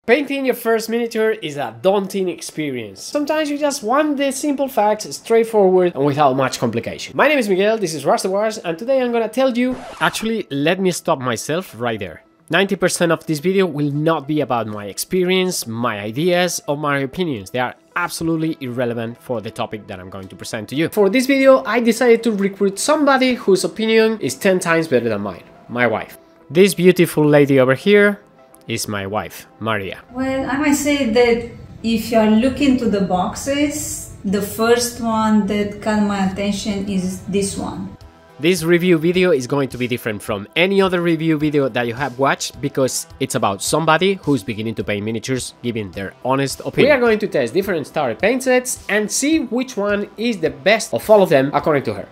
Painting your first miniature is a daunting experience. Sometimes you just want the simple facts straightforward and without much complication. My name is Miguel, this is Rusty Wars, and today I'm gonna tell you... Actually, let me stop myself right there. 90% of this video will not be about my experience, my ideas, or my opinions. They are absolutely irrelevant for the topic that I'm going to present to you. For this video, I decided to recruit somebody whose opinion is 10 times better than mine, my wife. This beautiful lady over here is my wife, Maria. Well, I might say that if you are looking to the boxes, the first one that caught my attention is this one. This review video is going to be different from any other review video that you have watched because it's about somebody who's beginning to paint miniatures, giving their honest opinion. We are going to test different starter paint sets and see which one is the best of all of them according to her.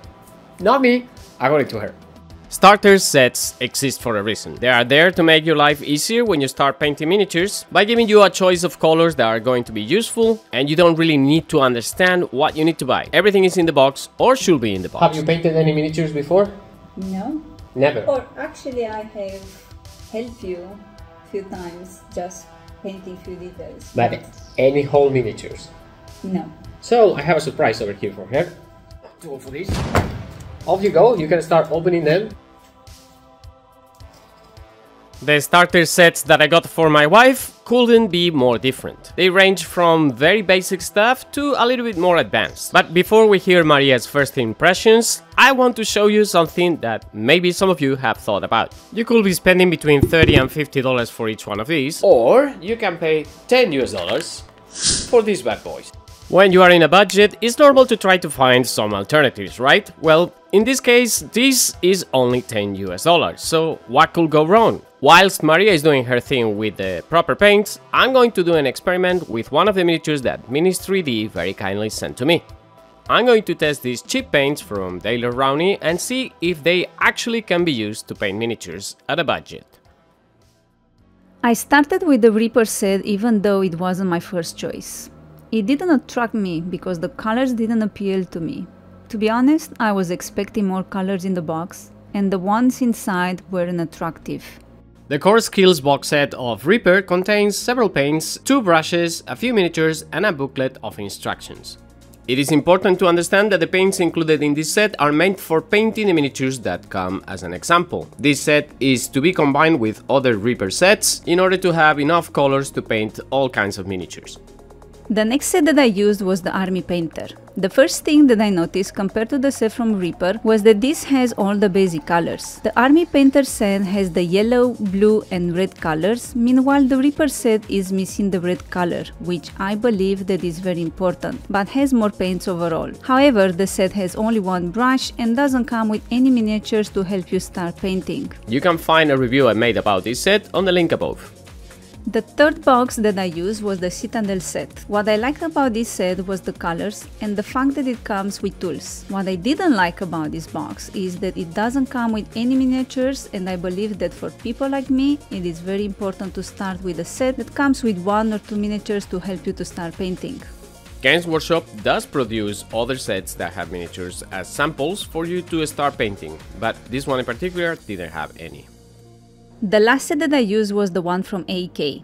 Not me, according to her. Starter sets exist for a reason. They are there to make your life easier when you start painting miniatures by giving you a choice of colors that are going to be useful, and you don't really need to understand what you need to buy. Everything is in the box or should be in the box. Have you painted any miniatures before? No. Never? Or actually I have helped you a few times just painting few details. But any whole miniatures? No. So I have a surprise over here for her. Go for this. Off you go, you can start opening them. The starter sets that I got for my wife couldn't be more different. They range from very basic stuff to a little bit more advanced. But before we hear Maria's first impressions, I want to show you something that maybe some of you have thought about. You could be spending between $30 and $50 for each one of these, or you can pay $10 US for these bad boys. When you are in a budget, it's normal to try to find some alternatives, right? Well, in this case, this is only $10 US, so what could go wrong? Whilst Maria is doing her thing with the proper paints, I'm going to do an experiment with one of the miniatures that Minis3D very kindly sent to me. I'm going to test these cheap paints from Rowney and see if they actually can be used to paint miniatures at a budget. I started with the Reaper set even though it wasn't my first choice. It didn't attract me because the colors didn't appeal to me. To be honest, I was expecting more colors in the box, and the ones inside weren't attractive. The Core Skills box set of Reaper contains several paints, 2 brushes, a few miniatures, and a booklet of instructions. It is important to understand that the paints included in this set are meant for painting the miniatures that come as an example. This set is to be combined with other Reaper sets in order to have enough colors to paint all kinds of miniatures. The next set that I used was the Army Painter. The first thing that I noticed compared to the set from Reaper was that this has all the basic colors. The Army Painter set has the yellow, blue and red colors, meanwhile the Reaper set is missing the red color, which I believe that is very important, but has more paints overall. However, the set has only one brush and doesn't come with any miniatures to help you start painting. You can find a review I made about this set on the link above. The third box that I used was the Citadel set. What I liked about this set was the colors and the fact that it comes with tools. What I didn't like about this box is that it doesn't come with any miniatures, and I believe that for people like me, it is very important to start with a set that comes with 1 or 2 miniatures to help you to start painting. Games Workshop does produce other sets that have miniatures as samples for you to start painting, but this one in particular didn't have any. The last set that I used was the one from AK.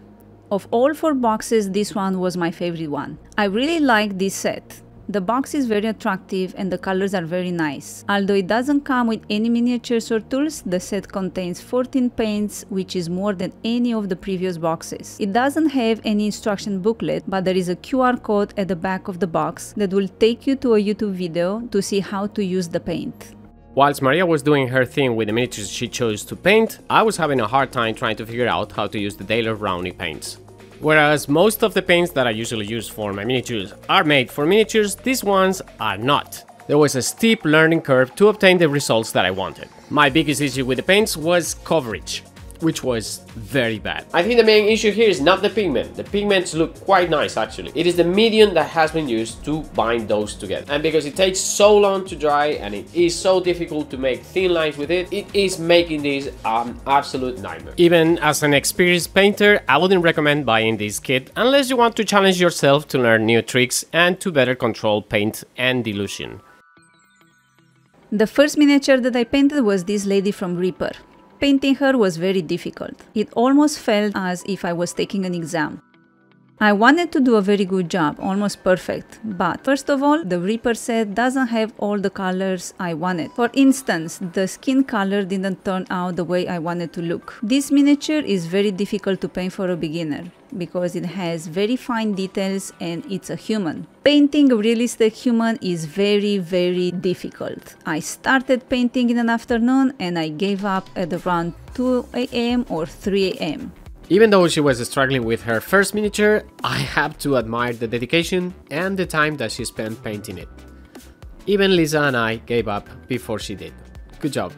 Of all 4 boxes, this one was my favorite one. I really like this set. The box is very attractive and the colors are very nice. Although it doesn't come with any miniatures or tools, the set contains 14 paints, which is more than any of the previous boxes. It doesn't have any instruction booklet, but there is a QR code at the back of the box that will take you to a YouTube video to see how to use the paint. Whilst Maria was doing her thing with the miniatures she chose to paint, I was having a hard time trying to figure out how to use the Rowney paints. Whereas most of the paints that I usually use for my miniatures are made for miniatures, these ones are not. There was a steep learning curve to obtain the results that I wanted. My biggest issue with the paints was coverage, which was very bad. I think the main issue here is not the pigment. The pigments look quite nice actually. It is the medium that has been used to bind those together. And because it takes so long to dry and it is so difficult to make thin lines with it, it is making this an absolute nightmare. Even as an experienced painter, I wouldn't recommend buying this kit unless you want to challenge yourself to learn new tricks and to better control paint and dilution. The first miniature that I painted was this lady from Reaper. Painting her was very difficult. It almost felt as if I was taking an exam. I wanted to do a very good job, almost perfect, but first of all, the Reaper set doesn't have all the colors I wanted. For instance, the skin color didn't turn out the way I wanted to look. This miniature is very difficult to paint for a beginner, because it has very fine details and it's a human. Painting a realistic human is very difficult. I started painting in an afternoon and I gave up at around 2 AM or 3 AM. Even though she was struggling with her first miniature, I have to admire the dedication and the time that she spent painting it. Even Lisa and I gave up before she did. Good job.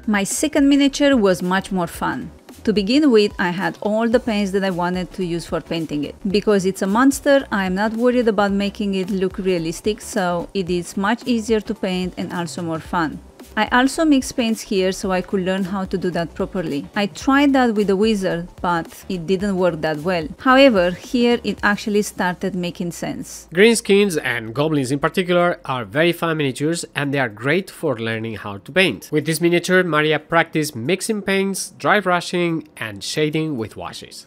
My second miniature was much more fun. To begin with, I had all the paints that I wanted to use for painting it. Because it's a monster, I am not worried about making it look realistic, so it is much easier to paint and also more fun. I also mix paints here so I could learn how to do that properly. I tried that with the wizard, but it didn't work that well. However, here it actually started making sense. Greenskins and goblins in particular are very fun miniatures and they are great for learning how to paint. With this miniature, Maria practiced mixing paints, dry brushing and shading with washes.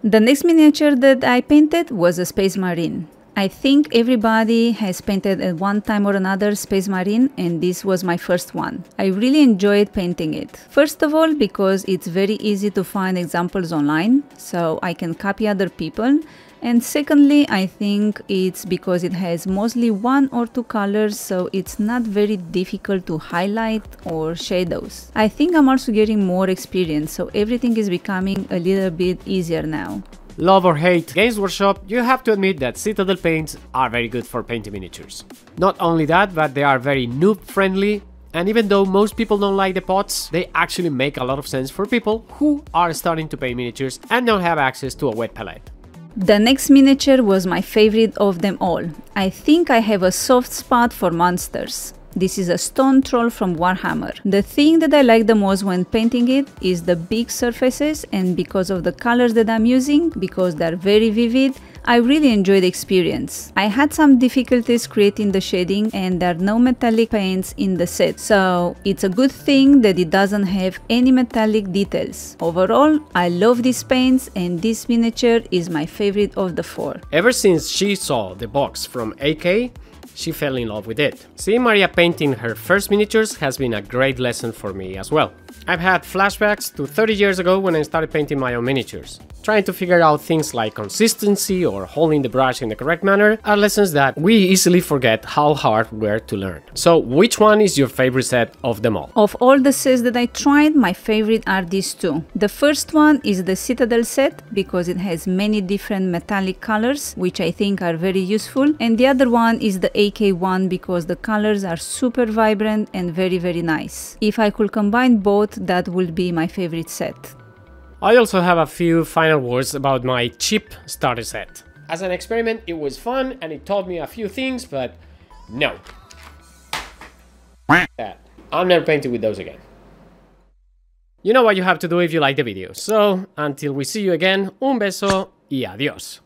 The next miniature that I painted was a Space Marine. I think everybody has painted at one time or another Space Marine, and this was my first one. I really enjoyed painting it. First of all, because it's very easy to find examples online, so I can copy other people. And secondly, I think it's because it has mostly 1 or 2 colors, so it's not very difficult to highlight or shadows. I think I'm also getting more experience, so everything is becoming a little bit easier now. Love or hate Games Workshop, you have to admit that Citadel paints are very good for painting miniatures. Not only that, but they are very noob friendly, and even though most people don't like the pots, they actually make a lot of sense for people who are starting to paint miniatures and don't have access to a wet palette. The next miniature was my favorite of them all. I think I have a soft spot for monsters. This is a stone troll from Warhammer. The thing that I like the most when painting it is the big surfaces, and because of the colors that I'm using, because they're very vivid, I really enjoy the experience. I had some difficulties creating the shading and there are no metallic paints in the set, so it's a good thing that it doesn't have any metallic details. Overall, I love these paints and this miniature is my favorite of the 4. Ever since she saw the box from AK, she fell in love with it. Seeing Maria painting her first miniatures has been a great lesson for me as well. I've had flashbacks to 30 years ago when I started painting my own miniatures. Trying to figure out things like consistency or holding the brush in the correct manner are lessons that we easily forget how hard were to learn. So which one is your favorite set of them all? Of all the sets that I tried, my favorite are these 2. The first one is the Citadel set because it has many different metallic colors, which I think are very useful, and the other one is the AK one because the colors are super vibrant and very nice. If I could combine both, that would be my favorite set. I also have a few final words about my cheap starter set. As an experiment, it was fun and it taught me a few things, but no. I'm never painting with those again. You know what you have to do if you like the video, so until we see you again, un beso y adiós.